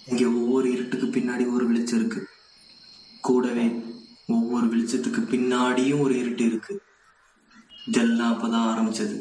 இங்கே ஒவ்வொரு இருட்டுக்கு பின்னாடி ஒரு வெளிச்சம் இருக்கு. கூடவே ஒவ்வொரு வெளிச்சத்துக்கு பின்னாடியும் ஒரு இருட்டு இருக்கு. இதெல்லாம் அப்பதான் ஆரம்பிச்சது.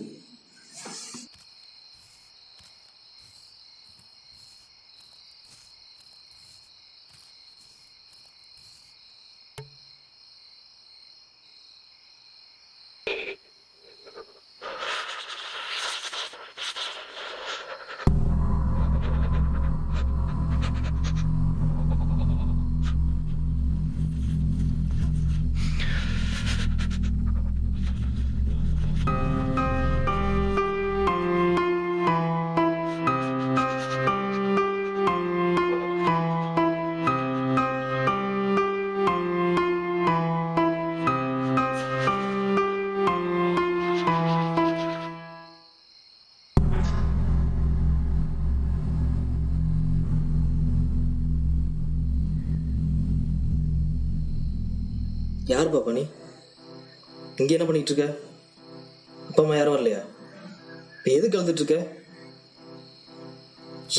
யார் பாப்பா நீ? இங்க என்ன பண்ணிட்டு இருக்க? அப்பா அம்மா யாரும் வரலையா? எதுக்கு வந்துட்டு இருக்க?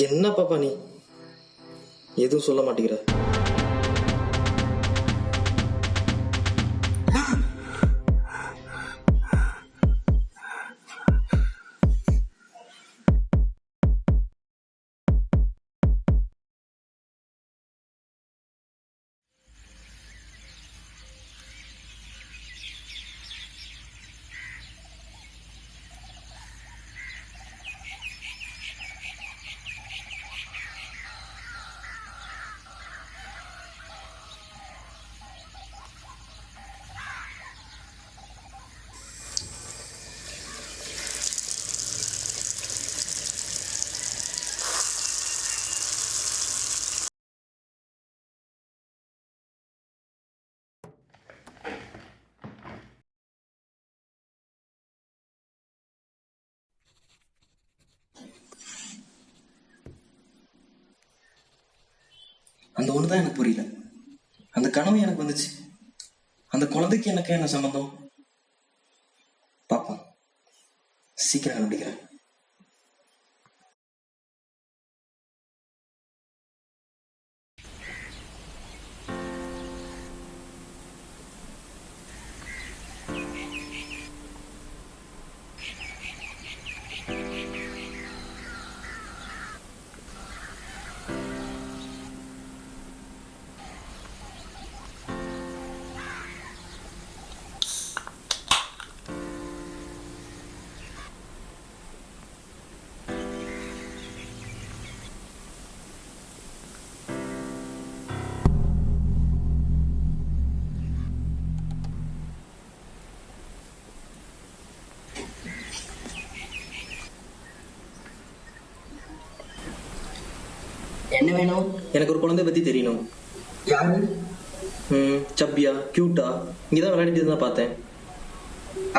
என்ன பாப்பா நீ எதுவும் சொல்ல மாட்டேங்கிற? அந்த ஒண்ணுதான் எனக்கு புரியல. அந்த கனவு எனக்கு வந்துச்சு. அந்த குழந்தைக்கு எனக்கு என்ன சம்பந்தம்? பாப்போம், சீக்கிரம் கண்டுபிடிக்கிறேன். என்ன வேணும்? எனக்கு ஒரு குழந்தை பத்தி தெரியணும். யாரு? சப்பியா, கியூட்டா, இங்கதான் விளையாடிட்டு இருந்தா பார்த்தேன்.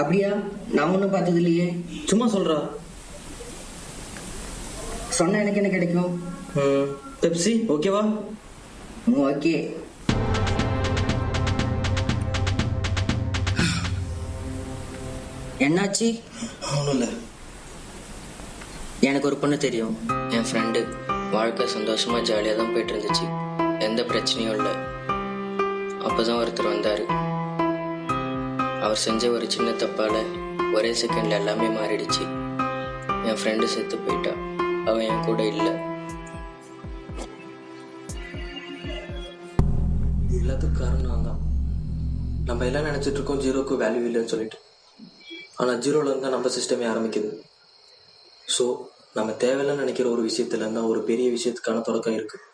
அப்படியா? நான் ஒன்றும் பார்த்தது இல்லையே. சும்மா சொல்றா. சொன்ன எனக்கு என்ன கிடைக்கும்? பெப்சி ஓகேவா? ஓகே. என்னாச்சு? ஒன்றும் இல்லை. எனக்கு ஒரு பொண்ணு தெரியும், என் ஃப்ரெண்டு. வாழ்க்கை சந்தோஷமாக ஜாலியாக தான் போயிட்டு இருந்துச்சு, எந்த பிரச்சனையும் இல்லை. அப்போ தான் ஒருத்தர் வந்தார். அவர் செஞ்ச ஒரு சின்ன தப்பால் ஒரே செகண்டில் எல்லாமே மாறிடுச்சு. என் ஃப்ரெண்டு செத்து போயிட்டா. அவன் என் கூட இல்லை. எல்லாத்துக்கும் காரணம் தான். நம்ம எல்லாம் நினச்சிட்டு இருக்கோம் ஜீரோக்கு வேல்யூ இல்லைன்னு சொல்லிட்டு. ஆனால் ஜீரோல இருந்தால் நம்ம சிஸ்டமே ஆரம்பிக்குது. ஸோ நம்ம தேவையில்லைன்னு நினைக்கிற ஒரு விஷயத்துல இருந்தால் ஒரு பெரிய விஷயத்துக்கான தொடக்கம் இருக்குது.